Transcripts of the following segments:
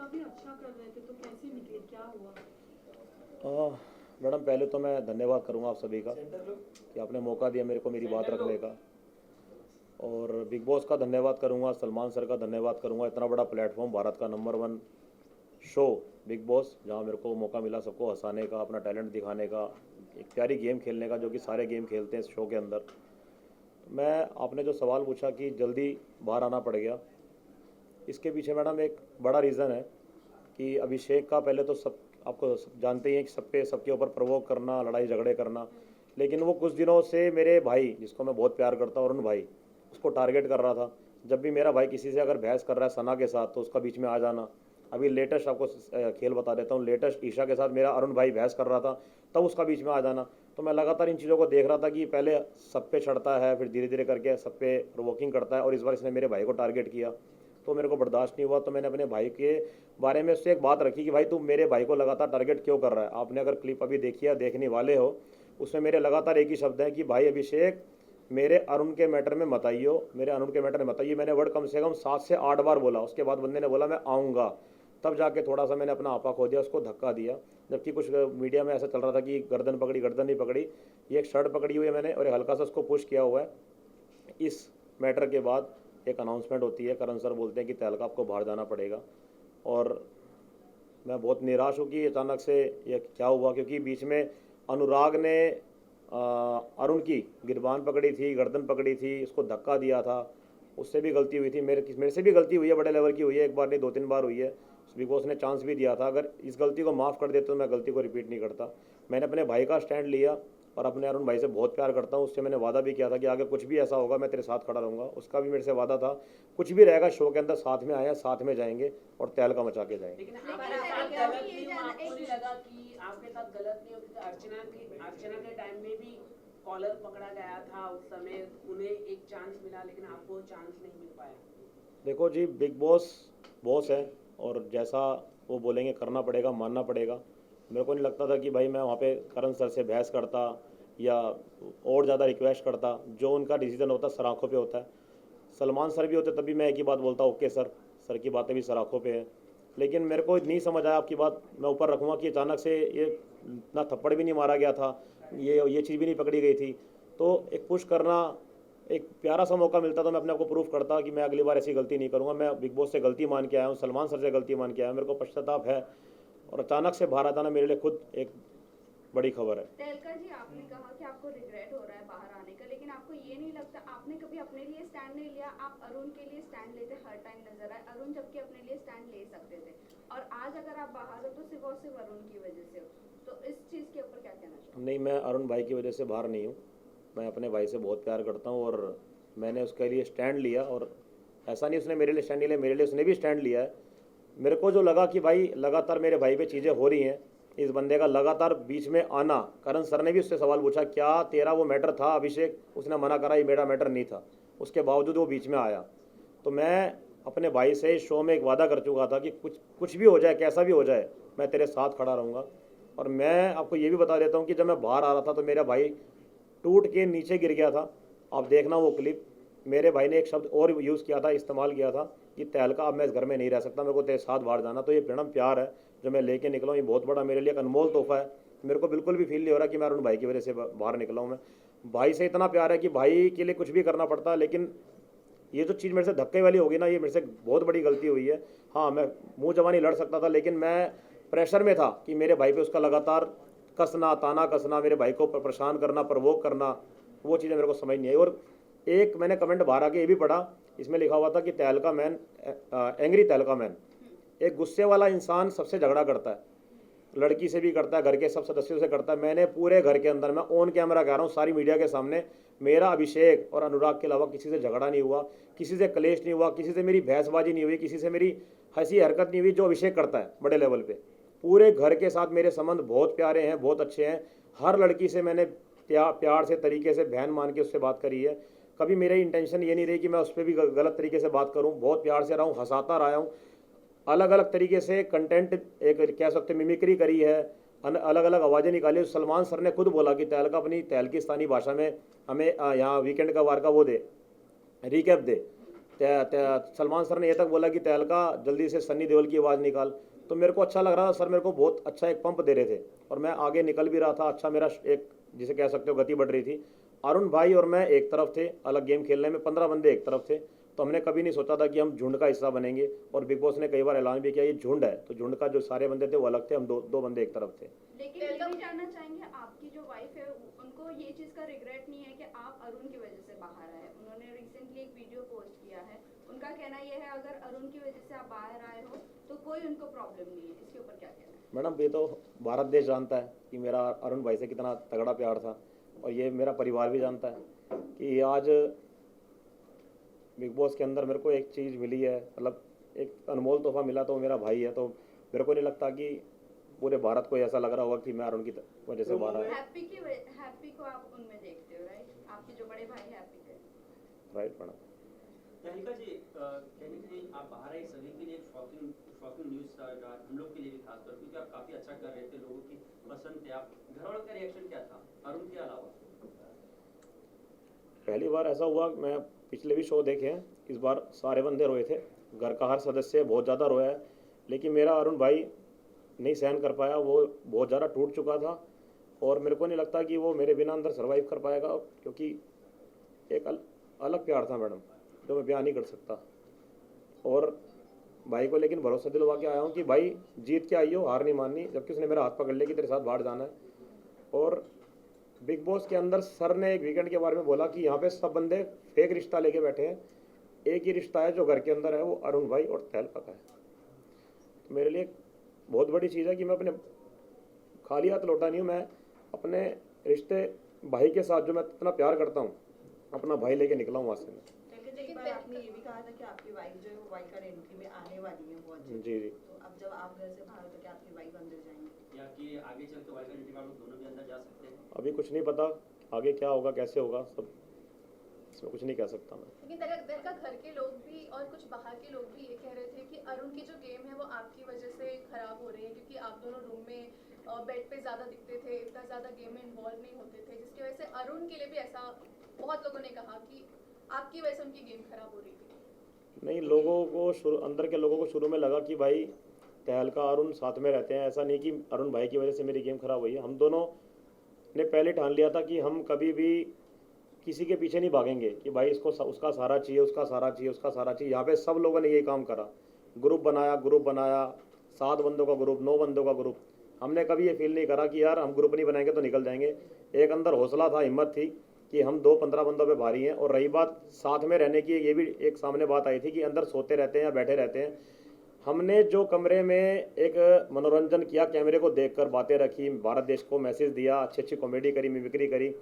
काफी अच्छा कर रहे थे, तो कैसे निकले, क्या हुआ? मैडम पहले तो मैं धन्यवाद करूंगा आप सभी का कि आपने मौका दिया मेरे को मेरी बात रखने का। और बिग बॉस का धन्यवाद करूंगा, सलमान सर का धन्यवाद करूंगा, इतना बड़ा प्लेटफॉर्म, भारत का नंबर 1 शो बिग बॉस, जहां मेरे को मौका मिला सबको हंसाने का, अपना टैलेंट दिखाने का, एक प्यारी गेम खेलने का, जो कि सारे गेम खेलते हैं इस शो के अंदर। मैं आपने जो सवाल पूछा कि जल्दी बाहर आना पड़ गया, इसके पीछे मैडम एक बड़ा रीज़न है कि अभिषेक का पहले तो सब आपको जानते ही हैं कि सब पे सबके ऊपर प्रवोक करना, लड़ाई झगड़े करना। लेकिन वो कुछ दिनों से मेरे भाई, जिसको मैं बहुत प्यार करता हूँ, अरुण भाई, उसको टारगेट कर रहा था। जब भी मेरा भाई किसी से अगर बहस कर रहा है सना के साथ, तो उसका बीच में आ जाना। अभी लेटेस्ट आपको खेल बता देता हूँ, लेटेस्ट ईशा के साथ मेरा अरुण भाई बहस कर रहा था, तब उसका बीच में आ जाना। तो मैं लगातार इन चीज़ों को देख रहा था कि पहले सब पे चढ़ता है, फिर धीरे धीरे करके सब पे प्रोवोकिंग करता है, और इस बार इसने मेरे भाई को टारगेट किया। तो मेरे को बर्दाश्त नहीं हुआ, तो मैंने अपने भाई के बारे में उससे एक बात रखी कि भाई तू मेरे भाई को लगातार टारगेट क्यों कर रहा है। आपने अगर क्लिप अभी देखी है, देखने वाले हो, उसमें मेरे लगातार एक ही शब्द है कि भाई अभिषेक, मेरे अरुण के मैटर में मत आइयो, मेरे अरुण के मैटर में मत आइए। मैंने वर्ड कम से कम 7 से 8 बार बोला। उसके बाद बंदे ने बोला मैं आऊँगा, तब जाके थोड़ा सा मैंने अपना आपा खो दिया, उसको धक्का दिया। जबकि कुछ मीडिया में ऐसा चल रहा था कि गर्दन पकड़ी, गर्दन नहीं पकड़ी, ये एक शर्ट पकड़ी हुई है मैंने, और हल्का सा उसको पुश किया हुआ है। इस मैटर के बाद एक अनाउंसमेंट होती है, करण सर बोलते हैं कि तहलका आपको बाहर जाना पड़ेगा। और मैं बहुत निराश हूँ कि अचानक से ये क्या हुआ, क्योंकि बीच में अनुराग ने अरुण की गिरबान पकड़ी थी, गर्दन पकड़ी थी, उसको धक्का दिया था। उससे भी गलती हुई थी, मेरे से भी गलती हुई है, बड़े लेवल की हुई है, एक बार नहीं 2-3 बार हुई है। बिग बॉस ने चांस भी दिया था, अगर इस गलती को माफ़ कर देते तो मैं गलती को रिपीट नहीं करता। मैंने अपने भाई का स्टैंड लिया, और अपने अरुण भाई से बहुत प्यार करता हूँ। उससे मैंने वादा भी किया था कि आगे कुछ भी ऐसा होगा मैं तेरे साथ खड़ा रहूँगा। उसका भी मेरे से वादा था, कुछ भी रहेगा शो के अंदर साथ में आए, साथ में जाएंगे और तहलका मचा के जाएंगे। लेकिन आपके साथ गलत नहीं हुआ, आपको नहीं लगा कि आपके साथ गलत नहीं हुआ? क्योंकि अर्चना के टाइम में भी कॉलर पकड़ा गया था, उस समय उन्हें एक चांस मिला, लेकिन आपको चांस नहीं मिल पाया। देखो जी, बिग बॉस बॉस है, और जैसा वो बोलेंगे करना पड़ेगा, मानना पड़ेगा। मेरे को नहीं लगता था कि भाई मैं वहाँ पे करण सर से बहस करता या और ज़्यादा रिक्वेस्ट करता। जो उनका डिसीजन होता है सर आँखों पे होता है। सलमान सर भी होते तब भी मैं एक ही बात बोलता, ओके सर, सर की बातें भी सर आँखों पे है। लेकिन मेरे को नहीं समझ आया, आपकी बात मैं ऊपर रखूँगा, कि अचानक से ये ना थप्पड़ भी नहीं मारा गया था, ये चीज़ भी नहीं पकड़ी गई थी। तो एक पुश करना, एक प्यारा सा मौका मिलता तो मैं अपने आप को प्रूफ करता कि मैं अगली बार ऐसी गलती नहीं करूँगा। मैं बिग बॉस से गलती मान के आया हूँ, सलमान सर से गलती मान के आया हूँ, मेरे को पश्चाताप है। और अचानक से बाहर आना मेरे लिए खुद एक बड़ी खबर है। तहलका जी, आपने कहा कि आपको रिग्रेट हो रहा है बाहर आने का, लेकिन आपको ये नहीं लगता आपने कभी अपने लिए स्टैंड नहीं लिया? आप अरुण के लिए स्टैंड लेते हर टाइम नजर आए, अरुण जबकि अपने लिए स्टैंड ले सकते थे, और आज अगर आप बाहर हो तो सिर्फ और सिर्फ अरुण की वजह से हो। तो इस चीज के ऊपर क्या कहना चाहिए? नहीं, मैं अरुण भाई की वजह से बाहर नहीं हूँ। मैं अपने भाई से बहुत प्यार करता हूँ, और मैंने उसके लिए स्टैंड लिया। और ऐसा नहीं उसने मेरे लिए स्टैंड नहीं लिया, मेरे लिए उसने भी स्टैंड लिया है। मेरे को जो लगा कि भाई लगातार मेरे भाई पे चीज़ें हो रही हैं, इस बंदे का लगातार बीच में आना। करण सर ने भी उससे सवाल पूछा, क्या तेरा वो मैटर था अभिषेक? उसने मना करा, ये मेरा मैटर नहीं था। उसके बावजूद वो बीच में आया। तो मैं अपने भाई से शो में एक वादा कर चुका था कि कुछ कुछ भी हो जाए, कैसा भी हो जाए, मैं तेरे साथ खड़ा रहूँगा। और मैं आपको ये भी बता देता हूँ कि जब मैं बाहर आ रहा था तो मेरा भाई टूट के नीचे गिर गया था। आप देखना वो क्लिप, मेरे भाई ने एक शब्द और यूज़ किया था, इस्तेमाल किया था कि तहलका अब मैं इस घर में नहीं रह सकता, मेरे को तेरे साथ बाहर जाना। तो ये प्रणम प्यार है जो मैं लेके निकला हूँ, ये बहुत बड़ा मेरे लिए एक अनमोल तोहफा है। मेरे को बिल्कुल भी फील नहीं हो रहा कि मैं अरुण भाई की वजह से बाहर निकला हूँ। मैं भाई से इतना प्यार है कि भाई के लिए कुछ भी करना पड़ता है। लेकिन ये जो चीज़ मेरे से धक्के वाली होगी ना, ये मेरे से बहुत बड़ी गलती हुई है। हाँ, मैं मुँह जवानी लड़ सकता था, लेकिन मैं प्रेशर में था कि मेरे भाई पे उसका लगातार कसना, ताना कसना, मेरे भाई को परेशान करना, प्रवोक करना, वो चीज़ें मेरे को समझ नहीं आई। और एक मैंने कमेंट बाहर आके ये भी पढ़ा, इसमें लिखा हुआ था कि तहलका मैन, एंग्री तहलका मैन, एक गुस्से वाला इंसान सबसे झगड़ा करता है, लड़की से भी करता है, घर के सब सदस्यों से करता है। मैंने पूरे घर के अंदर, मैं ऑन कैमरा कह रहा हूँ सारी मीडिया के सामने, मेरा अभिषेक और अनुराग के अलावा किसी से झगड़ा नहीं हुआ, किसी से कलेश नहीं हुआ, किसी से मेरी बहसबाजी नहीं हुई, किसी से मेरी हंसी हरकत नहीं हुई, जो अभिषेक करता है बड़े लेवल पे। पूरे घर के साथ मेरे संबंध बहुत प्यारे हैं, बहुत अच्छे हैं। हर लड़की से मैंने प्यार से, तरीके से, बहन मान के उससे बात करी है। कभी मेरी इंटेंशन ये नहीं रही कि मैं उस पर भी गलत तरीके से बात करूं। बहुत प्यार से रहा हूँ, हंसाता रहा हूँ, अलग अलग तरीके से कंटेंट, एक कह सकते मिमिक्री करी है, अलग अलग आवाज़ें निकाली। सलमान सर ने खुद बोला कि तहलका अपनी तहलकिस्तानी भाषा में हमें यहाँ वीकेंड का वार का वो दे, रिकैप दे। सलमान सर ने ये तक बोला कि तहलका जल्दी से सन्नी देओल की आवाज़ निकाल। तो मेरे को अच्छा लग रहा था, सर मेरे को बहुत अच्छा एक पंप दे रहे थे और मैं आगे निकल भी रहा था। अच्छा मेरा एक जिसे कह सकते हो गति बढ़ रही थी। अरुण भाई और मैं एक तरफ थे अलग गेम खेलने में, 15 बंदे एक तरफ थे। तो हमने कभी नहीं सोचा था कि हम झुंड का हिस्सा बनेंगे। और बिग बॉस ने कई बार ऐलान भी किया ये झुंड है, तो झुंड का जो सारे बंदे थे वो अलग थे, हम दो बंदे एक तरफ थे। लेकिन ये भी जानना चाहेंगे आपकी जो वाइफ है उनको ये चीज का रिग्रेट नहीं है कि आप अरुण की वजह से बाहर आए? उन्होंने रिसेंटली एक वीडियो पोस्ट किया है, उनका कहना ये है अगर अरुण की वजह से आप बाहर आए हो तो कोई उनको प्रॉब्लम नहीं है। इसके ऊपर क्या कहना है? मैडम ये तो भारत देश जानता है कि मेरा अरुण भाई से कितना तगड़ा प्यार था, और ये मेरा परिवार भी जानता है कि आज बिग बॉस के अंदर मेरे को एक चीज़ मिली है, मतलब एक अनमोल तोहफा मिला, तो वो मेरा भाई है। तो मेरे को नहीं लगता कि पूरे भारत को ऐसा लग रहा होगा कि मैं अरुण की वजह से बाहर आया। हैप्पी को आप उनमें देखते हो, राइट? आपके जो बड़े भाई हैप्पी थे, राइट मैडम। तहलका जी, कहीं ना कहीं आप बाहर आए सभी के लिए एक शॉकिंग न्यूज़ था, हम लोग के लिए भी खासकर, क्योंकि आप काफ़ी अच्छा कर रहे थे, लोगों की पसंद थे आप। घर वालों का रिएक्शन क्या था अरुण के अलावा? पहली बार ऐसा हुआ, मैं पिछले भी शो देखे हैं, इस बार सारे बंदे रोए थे, घर का हर सदस्य बहुत ज़्यादा रोया है। लेकिन मेरा अरुण भाई नहीं सहन कर पाया, वो बहुत ज़्यादा टूट चुका था और मेरे को नहीं लगता कि वो मेरे बिना अंदर सर्वाइव कर पाएगा, क्योंकि एक अलग प्यार था मैडम जो मैं बयान नहीं कर सकता। और भाई को लेकिन भरोसा दिलवा के आया हूँ कि भाई जीत के आई हो, हार नहीं माननी, जबकि उसने मेरा हाथ पकड़ लिया कि तेरे साथ बाहर जाना है। और बिग बॉस के अंदर सर ने एक वीकेंड के बारे में बोला कि यहाँ पे सब बंदे फेक रिश्ता लेके बैठे हैं, एक ही रिश्ता है जो घर के अंदर है, वो अरुण भाई और तहलका का है। तो मेरे लिए बहुत बड़ी चीज़ है कि मैं अपने खाली हाथ लौटा नहीं हूँ, मैं अपने रिश्ते भाई के साथ जो मैं इतना प्यार करता हूँ, अपना भाई लेके निकला हूँ वहाँ से। लेकिन एक बार आपने ये भी कहा था कि आपकी वाइफ जो है वो वाइल्ड एंट्री में आने वाली है बहुत जल्द। जी जी। तो अब जब आप घर से बाहर हो तो क्या आपकी वाइफ अंदर जाएंगे या कि आगे चल के वाइल्ड एंट्री में आप लोग दोनों भी अंदर जा सकते हैं? अभी कुछ नहीं पता आगे क्या होगा कैसे होगा, सब इसमें कुछ नहीं कह सकता मैं। लेकिन तहलका घर के लोग भी और कुछ बाहर के लोग भी ये कह रहे थे कि अरुण की जो गेम है वो आपकी वजह से खराब हो रही है, क्योंकि आप दोनों रूम में बेड पे ज़्यादा दिखते थे, इतना ज़्यादा गेम में इन्वॉल्व नहीं होते थे, जिसकी वजह से अरुण के लिए भी ऐसा बहुत लोगों ने कहा कि आपकी वजह से उनकी गेम खराब हो रही थी। नहीं, लोगों को अंदर के लोगों को शुरू में लगा कि भाई तहलका अरुण साथ में रहते हैं, ऐसा नहीं कि अरुण भाई की वजह से मेरी गेम खराब हुई है। हम दोनों ने पहले ठान लिया था कि हम कभी भी किसी के पीछे नहीं भागेंगे कि भाई इसको उसका सहारा चाहिए, उसका सहारा चाहिए, उसका सहारा चाहिए। यहाँ पे सब लोगों ने यही काम करा, ग्रुप बनाया, 7 बंदों का ग्रुप, 9 बंदों का ग्रुप। हमने कभी ये फील नहीं करा कि यार हम ग्रुप नहीं बनाएंगे तो निकल जाएंगे। एक अंदर हौसला था, हिम्मत थी कि हम 2-15 बंदों पे भारी हैं। और रही बात साथ में रहने की, ये भी एक सामने बात आई थी कि अंदर सोते रहते हैं या बैठे रहते हैं। हमने जो कमरे में एक मनोरंजन किया, कैमरे को देखकर बातें रखी, भारत देश को मैसेज दिया, अच्छी कॉमेडी करी, मिमिक्री करी,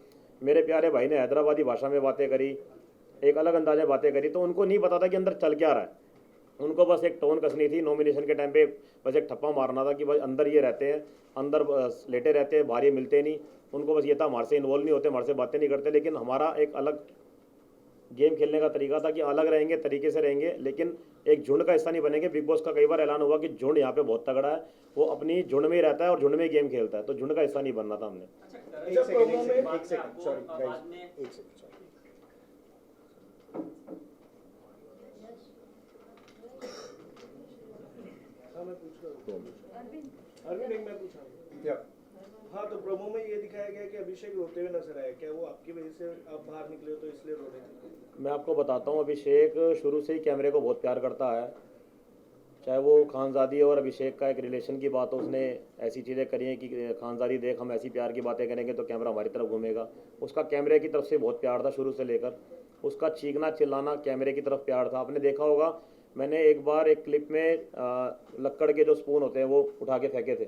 मेरे प्यारे भाई ने हैदराबादी भाषा में बातें करी, एक अलग अंदाज में बातें करी। तो उनको नहीं पता था कि अंदर चल क्या रहा है, उनको बस एक टोन कसनी थी। नॉमिनेशन के टाइम पे बस एक ठप्पा मारना था कि भाई अंदर ये रहते हैं, अंदर लेटे रहते हैं, बाहर ये मिलते नहीं। उनको बस ये था हमारे से इन्वॉल्व नहीं होते, हमारे से बातें नहीं करते। लेकिन हमारा एक अलग गेम खेलने का तरीका था कि अलग रहेंगे, तरीके से रहेंगे, लेकिन एक झुंड का हिस्सा नहीं बनेंगे। बिग बॉस का कई बार ऐलान हुआ कि झुंड यहाँ पे बहुत तगड़ा है, वो अपनी झुंड में ही रहता है और झुंड में ही गेम खेलता है, तो झुंड का हिस्सा नहीं बनना था हमने। अच्छा, एक सेकंड, सॉरी बाद गाइस, में एक सेकंड, सॉरी। हाँ मैं पूछ रहा हूँ। अरविंद अरविंद एक मैं पूछ रहा हूँ। या हाँ तो प्रोमो में ये दिखाया गया कि अभिषेक रोते हुए नजर आए, क्या वो आपकी वजह से आप बाहर निकले हो तो इसलिए रो रहे थे? मैं आपको बताता हूँ, अभिषेक शुरू से ही कैमरे को बहुत प्यार करता है। चाहे वो खानजादी और अभिषेक का एक रिलेशन की बात हो, उसने ऐसी चीज़ें करी हैं कि खानजादी देख हम ऐसी प्यार की बातें करेंगे तो कैमरा हमारी तरफ घूमेगा। उसका कैमरे की तरफ से बहुत प्यार था शुरू से लेकर, उसका चीखना चिल्लाना कैमरे की तरफ प्यार था। आपने देखा होगा, मैंने एक बार एक क्लिप में लक्कड़ के जो स्पून होते हैं वो उठा के फेंके थे,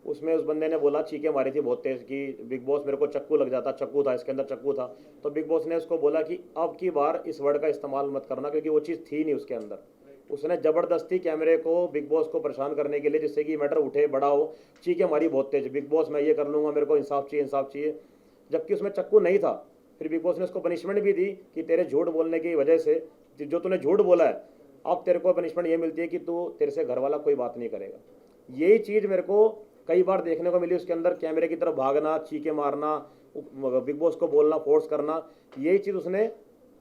उसमें उस बंदे ने बोला, चीखें मारी थी बहुत तेज़ कि बिग बॉस मेरे को चक्कू लग जाता, चक्कू था इसके अंदर, चक्कू था। तो बिग बॉस ने उसको बोला कि अब की बार इस वर्ड का इस्तेमाल मत करना, क्योंकि वो चीज़ थी नहीं उसके अंदर। उसने ज़बरदस्ती कैमरे को, बिग बॉस को परेशान करने के लिए, जिससे कि मैटर उठे बड़ा हो, चीखें मारी बहुत तेज, बिग बॉस मैं ये कर लूँगा, मेरे को इंसाफ चाहिए, इंसाफ चाहिए, जबकि उसमें चक्कू नहीं था। फिर बिग बॉस ने उसको पनिशमेंट भी दी कि तेरे झूठ बोलने की वजह से, जो तूने झूठ बोला है, अब तेरे को पनिशमेंट ये मिलती है कि तू, तेरे से घर वाला कोई बात नहीं करेगा। यही चीज़ मेरे को कई बार देखने को मिली उसके अंदर, कैमरे की तरफ भागना, चीखें मारना, बिग बॉस को बोलना, फोर्स करना। यही चीज़ उसने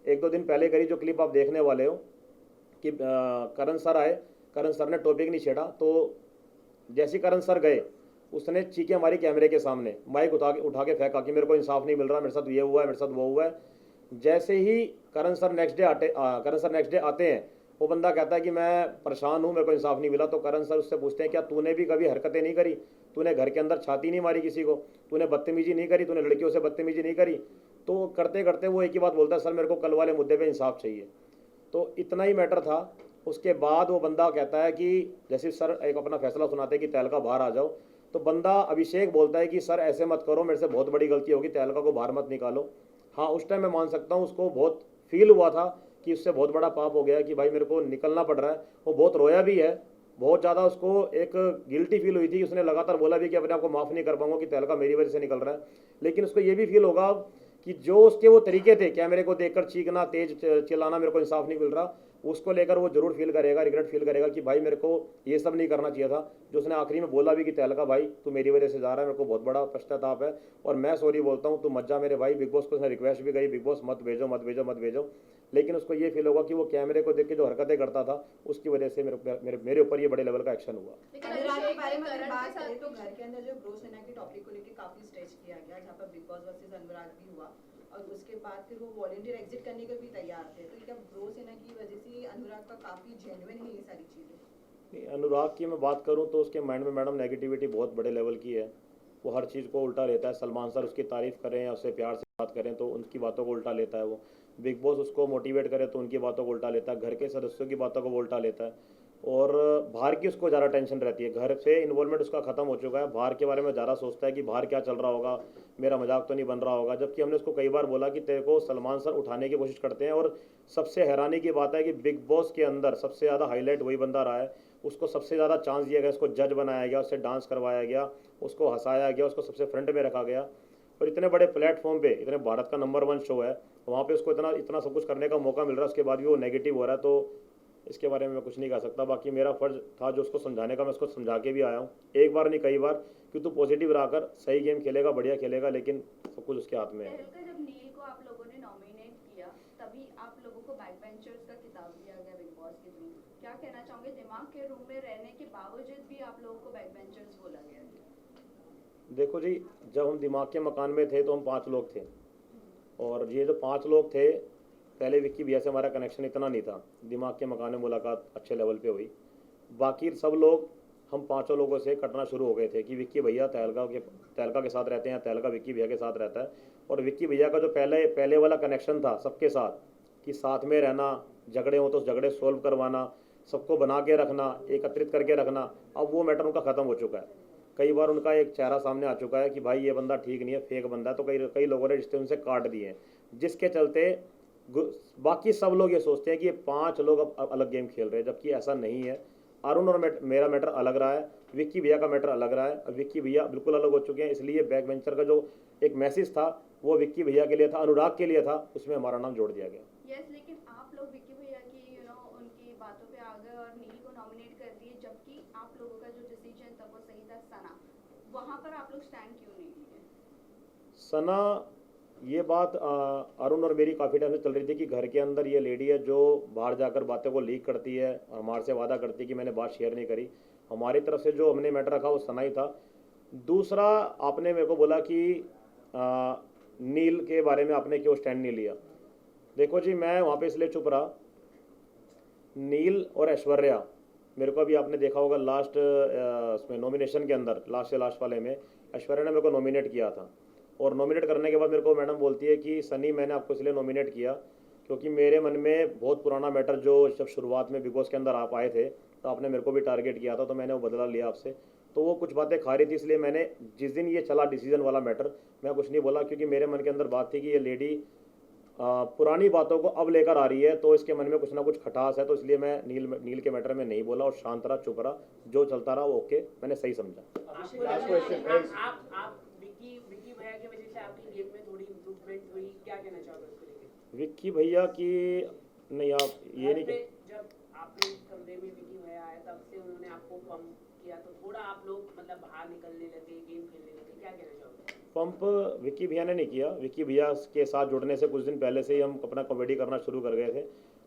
1-2 दिन पहले करी, जो क्लिप आप देखने वाले हो। कि करण सर आए, करण सर ने टॉपिक नहीं छेड़ा, तो जैसे ही करण सर गए उसने चीखें मारी कैमरे के सामने, माइक उठा के फेंका कि मेरे को इंसाफ नहीं मिल रहा, मेरे साथ ये हुआ है, मेरे साथ वो हुआ है। जैसे ही करण सर नेक्स्ट डे आते हैं, वो बंदा कहता है कि मैं परेशान हूँ, मेरे को इंसाफ नहीं मिला। तो करण सर उससे पूछते हैं क्या तूने भी कभी हरकतें नहीं करी, तूने घर के अंदर छाती नहीं मारी किसी को, तूने बदतमीजी नहीं करी, तूने लड़कियों से बदतमीजी नहीं करी। तो करते करते वो एक ही बात बोलता है, सर मेरे को कल वाले मुद्दे पे इंसाफ चाहिए। तो इतना ही मैटर था। उसके बाद वो बंदा कहता है कि जैसे सर एक अपना फैसला सुनाते हैं कि तहलका बाहर आ जाओ, तो बंदा अभिषेक बोलता है कि सर ऐसे मत करो, मेरे से बहुत बड़ी गलती होगी, तहलका को बाहर मत निकालो। हाँ, उस टाइम मैं मान सकता हूँ, उसको बहुत फील हुआ था कि उससे बहुत बड़ा पाप हो गया कि भाई मेरे को निकलना पड़ रहा है। वो बहुत रोया भी है, बहुत ज़्यादा उसको एक गिल्टी फील हुई थी। उसने लगातार बोला भी कि अपने आप को माफ़ नहीं कर पाऊंगा कि तहलका मेरी वजह से निकल रहा है। लेकिन उसको ये भी फील होगा कि जो उसके वो तरीके थे कैमरे को देखकर चीखना, तेज चिल्लाना, मेरे को इंसाफ नहीं मिल रहा, उसको लेकर वो जरूर फील करेगा, रिग्रेट फील करेगा कि भाई मेरे को ये सब नहीं करना चाहिए था। जो उसने आखिरी में बोला भी कि तहलका भाई तू मेरी वजह से जा रहा है, मेरे को बहुत बड़ा पश्चाताप है और मैं सॉरी बोलता हूँ, तू मत जा मेरे भाई। बिग बॉस को उसने रिक्वेस्ट भी करी, बिग बॉस मत भेजो मत भेजो मत भेजो। लेकिन उसको ये फील होगा कि वो कैमरे को देख के जो हरकतें करता था उसकी वजह से मेरे ऊपर ये बड़े लेवल का एक्शन हुआ। लेकिन अनुराग के अभिषेक बारे में करण अगर के बात साथ करें तो भी- घर के अंदर जो ब्रो सेना के टॉपिक को लेकर काफी स्ट्रेच किया गया, जहाँ पर बिग बॉस वर्सेस अनुराग भी हुआ और उसके बाद फिर वो वॉलंटियर एग्जिट करने को भी तैयार थे। तो क्या ब्रो सेना की वजह से अनुराग का काफी जेन्युइन है ये सारी चीजें? अनुराग की मैं बात करूं तो उसके माइंड में मैडम नेगेटिविटी बहुत बड़े लेवल की है। वो हर चीज़ को उल्टा लेता है। सलमान सर उसकी तारीफ़ करें या उससे प्यार से बात करें तो उनकी बातों को उल्टा लेता है। वो बिग बॉस उसको मोटिवेट करे तो उनकी बातों को उल्टा लेता है, घर के सदस्यों की बातों को वो उल्टा लेता है और बाहर की उसको ज़्यादा टेंशन रहती है। घर से इन्वॉल्वमेंट उसका ख़त्म हो चुका है, बाहर के बारे में ज़्यादा सोचता है कि बाहर क्या चल रहा होगा, मेरा मजाक तो नहीं बन रहा होगा। जबकि हमने उसको कई बार बोला कि तेरे को सलमान सर उठाने की कोशिश करते हैं और सबसे हैरानी की बात है कि बिग बॉस के अंदर सबसे ज़्यादा हाईलाइट वही बंदा रहा है। उसको सबसे ज़्यादा चांस दिया गया, उसको जज बनाया गया, उससे डांस करवाया गया, उसको हंसाया गया, उसको सबसे फ्रंट में रखा गया। और इतने बड़े प्लेटफॉर्म पे, इतने भारत का नंबर 1 शो है, वहाँ पे उसको इतना सब कुछ करने का मौका मिल रहा है, उसके बाद भी वो नेगेटिव हो रहा है। तो इसके बारे में मैं कुछ नहीं कह सकता। बाकी मेरा फ़र्ज था जो उसको समझाने का, मैं उसको समझा के भी आया हूँ, एक बार नहीं कई बार, कि तू पॉजिटिव रहकर सही गेम खेलेगा, बढ़िया खेलेगा, लेकिन सब कुछ उसके हाथ में है। तहलका, जब नील को आप लोगों ने नॉमिनेट किया तभी आप लोगों को बैक बेंचर्स का खिताब दिया गया बिग बॉस के थ्रू। क्या कहना चाहोगे, दिमाग के रूम में रहने के बावजूद भी आप लोगों को बैक बेंचर्स बोला गया? देखो जी, जब हम दिमाग के मकान में थे तो हम 5 लोग थे और ये जो 5 लोग थे, पहले विक्की भैया से हमारा कनेक्शन इतना नहीं था। दिमाग के मकान में मुलाकात अच्छे लेवल पे हुई। बाकी सब लोग, हम 5 लोगों से कटना शुरू हो गए थे कि विक्की भैया तहलका के साथ रहते हैं, तहलका विक्की भैया के साथ रहता है। और विक्की भैया का जो पहले वाला कनेक्शन था सबके साथ, कि साथ में रहना, झगड़े हो तो झगड़े सोल्व करवाना, सबको बना के रखना, एकत्रित करके रखना, अब वो मैटर उनका ख़त्म हो चुका है। कई बार उनका एक चेहरा सामने आ चुका है कि भाई ये बंदा ठीक नहीं है, फेक बंदा है। तो कई लोगों ने रिश्ते उनसे काट दिए हैं, जिसके चलते बाकी सब लोग ये सोचते हैं कि ये 5 लोग अब अलग गेम खेल रहे हैं, जबकि ऐसा नहीं है। अरुण और मेरा मैटर अलग रहा है, विक्की भैया का मैटर अलग रहा है। अब विक्की भैया बिल्कुल अलग हो चुके हैं, इसलिए बैक बेंचर का जो एक मैसेज था वो विक्की भैया के लिए था, अनुराग के लिए था, उसमें हमारा नाम जोड़ दिया गया। यस, लेकिन आप लोग विक्की भैया की उनकी बातों पे आ गए और नील को नॉमिनेट कर दिए, जबकि आप लोगों का जो डिसीजन था वो सही था। सना, वहाँ पर आप लोग स्टैंड क्यों नहीं लिए? सना, ये बात अरुण और मेरी काफ़ी टाइम से चल रही थी कि घर के अंदर ये लेडी है जो बाहर जाकर बातें को लीक करती है और हमारे से वादा करती है कि मैंने बात शेयर नहीं करी। हमारी तरफ से जो हमने मैटर रखा वो सना ही था। दूसरा, आपने मेरे को बोला कि नील के बारे में आपने क्यों स्टैंड नहीं लिया। देखो जी, मैं वहाँ पे इसलिए चुप रहा, नील और ऐश्वर्या, मेरे को अभी आपने देखा होगा लास्ट उसमें नॉमिनेशन के अंदर, लास्ट से लास्ट वाले में ऐश्वर्या ने मेरे को नॉमिनेट किया था। और नॉमिनेट करने के बाद मेरे को मैडम बोलती है कि सनी, मैंने आपको इसलिए नॉमिनेट किया क्योंकि मेरे मन में बहुत पुराना मैटर, जो जब शुरुआत में बिग बॉस के अंदर आप आए थे तो आपने मेरे को भी टारगेट किया था, तो मैंने वो बदला लिया आपसे। तो वो कुछ बातें खा रही थी, इसलिए मैंने जिस दिन ये चला डिसीजन वाला मैटर, मैं कुछ नहीं बोला, क्योंकि मेरे मन के अंदर बात थी कि ये लेडी पुरानी बातों को अब लेकर आ रही है, तो इसके मन में कुछ ना कुछ खटास है। तो इसलिए मैं नील के मैटर में नहीं बोला और शांत रहा, चुप रहा, जो चलता रहा वो ओके, मैंने सही समझा। आप विक्की भैया की वजह से आपकी गेम में थोड़ी इम्प्रूवमेंट हुई, क्या कहना चाहोगे उसको लेके? विक्की भैया की नहीं, आप ये नहीं जब आपने कमरे में विक्की भैया आया तब से उन्होंने आपको पंप किया, तो थोड़ा आप लोग मतलब बाहर निकलने लगे, गेम खेलने लगे, क्या कहना चाहोगे? पंप विक्की भैया ने नहीं किया। विक्की भैया के साथ जुड़ने से कुछ दिन पहले से ही हम अपना कॉमेडी करना शुरू कर गए थे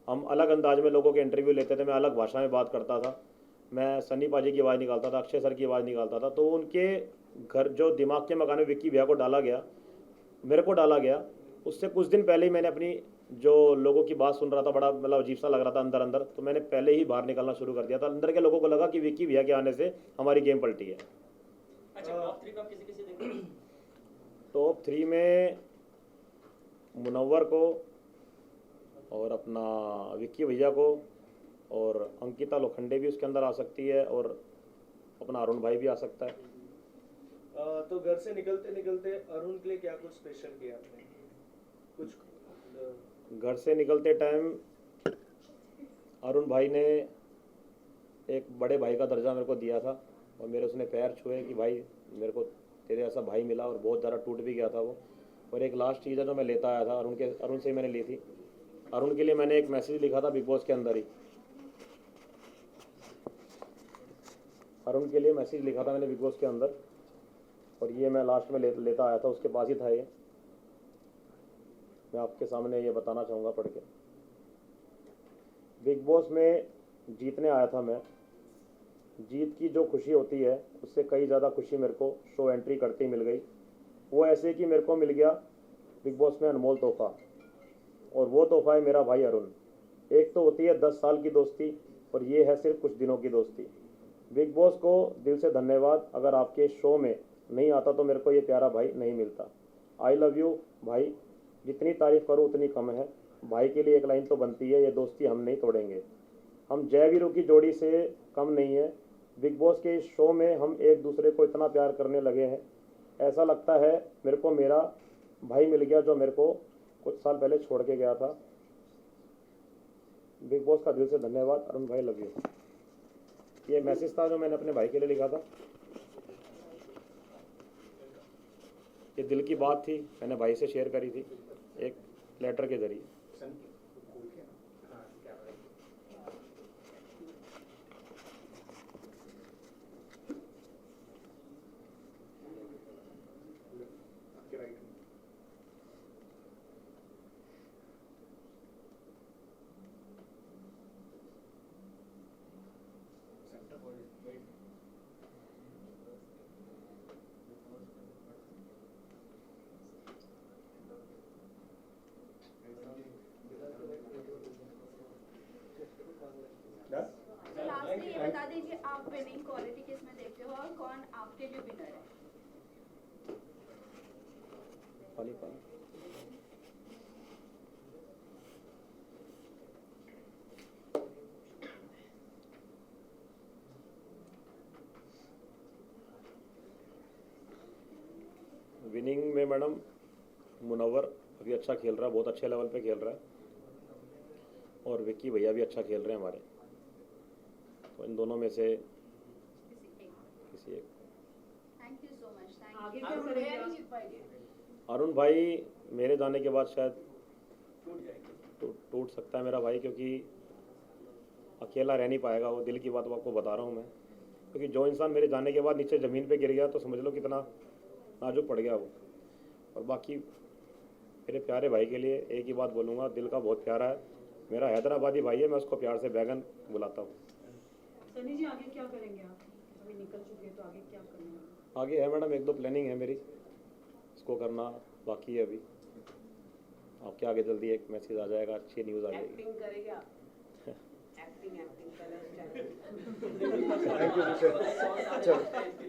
हम अलग अंदाज में लोगों के इंटरव्यू लेते थे, मैं अलग भाषा में बात करता था, मैं सन्नी पाजी की आवाज़ निकालता था, अक्षय सर की आवाज़ निकालता था। तो उनके घर जो दिमाग के मकान में विक्की भैया को डाला गया, मेरे को डाला गया, उससे कुछ दिन पहले ही मैंने अपनी जो लोगों की बात सुन रहा था, बड़ा मतलब अजीब सा लग रहा था अंदर अंदर, तो मैंने पहले ही बाहर निकलना शुरू कर दिया था। अंदर के लोगों को लगा कि विक्की भैया के आने से हमारी गेम पलटी है। अच्छा, टॉप 3 का किसी किसी देखते टॉप 3 में मुनव्वर को और अपना विक्की भैया को और अंकिता लोखंडे भी उसके अंदर आ सकती है और अपना अरुण भाई भी आ सकता है। तो घर से निकलते निकलते अरुण के लिए क्या कुछ स्पेशल किया आपने? कुछ घर से निकलते टाइम अरुण भाई ने एक बड़े भाई का दर्जा मेरे को दिया था और मेरे उसने पैर छुए कि भाई मेरे को तेरे ऐसा भाई मिला, और बहुत ज़्यादा टूट भी गया था वो। और एक लास्ट चीज़ है जो मैं लेता आया था अरुण से ही मैंने ली थी। अरुण के लिए मैंने एक मैसेज लिखा था बिग बॉस के अंदर ही, अरुण के लिए मैसेज लिखा था मैंने बिग बॉस के अंदर, और ये मैं लास्ट में लेता आया था, उसके पास ही था ये। मैं आपके सामने ये बताना चाहूँगा पढ़ के। बिग बॉस में जीतने आया था मैं, जीत की जो खुशी होती है उससे कई ज़्यादा खुशी मेरे को शो एंट्री करते ही मिल गई। वो ऐसे कि मेरे को मिल गया बिग बॉस में अनमोल तोहफा, और वो तोहफा है मेरा भाई अरुण। एक तो होती है 10 साल की दोस्ती, और ये है सिर्फ कुछ दिनों की दोस्ती। बिग बॉस को दिल से धन्यवाद, अगर आपके शो में नहीं आता तो मेरे को ये प्यारा भाई नहीं मिलता। आई लव यू भाई, जितनी तारीफ़ करूँ उतनी कम है। भाई के लिए एक लाइन तो बनती है, ये दोस्ती हम नहीं तोड़ेंगे। हम जयवीरों की जोड़ी से कम नहीं है। बिग बॉस के इस शो में हम एक दूसरे को इतना प्यार करने लगे हैं, ऐसा लगता है मेरे को मेरा भाई मिल गया जो मेरे को कुछ साल पहले छोड़ के गया था। बिग बॉस का दिल से धन्यवाद अरुण भाई, लव यू। ये मैसेज था जो मैंने अपने भाई के लिए लिखा था। ये दिल की बात थी, मैंने भाई से शेयर करी थी एक लेटर के जरिए। तो लास्टली ये बता दीजिए आप विनिंग क्वालिटी किस में देखते हो और कौन आपके लिए विनर है? पाली पाली। विनिंग में मैडम मुनव्वर अभी अच्छा खेल रहा है, बहुत अच्छे लेवल पे खेल रहा है, और विक्की भैया भी अच्छा खेल रहे हैं हमारे। तो इन दोनों में से किसी एक। Thank you so much. Thank आगे यू। क्या अरुण करेंगे भैया आप? नहीं जीत पाएंगे। अरुण भाई मेरे जाने के बाद शायद टूट जाएगी। टूट सकता है मेरा भाई, क्योंकि अकेला रह नहीं पाएगा वो। दिल की बात आपको बता रहा हूँ मैं, क्योंकि जो इंसान मेरे जाने के बाद नीचे ज़मीन पे गिर गया तो समझ लो कितना नाजुक पड़ गया वो। और बाकी मेरे प्यारे भाई के लिए एक ही बात बोलूँगा, दिल का बहुत प्यारा है, मेरा हैदराबादी भाई है, मैं उसको प्यार से बैगन बुलाता हूँ। सनी जी आगे क्या करेंगे आप? अभी निकल चुके हैं तो आगे क्या करेंगे? आगे है मैडम 1-2 प्लानिंग है मेरी, इसको करना बाकी है अभी। आपके आगे जल्दी एक मैसेज आ जाएगा, अच्छी न्यूज़ आ जाएगी। एक्टिंग करेंगे आप? एक्टिंग पहले थैंक यू। चलो।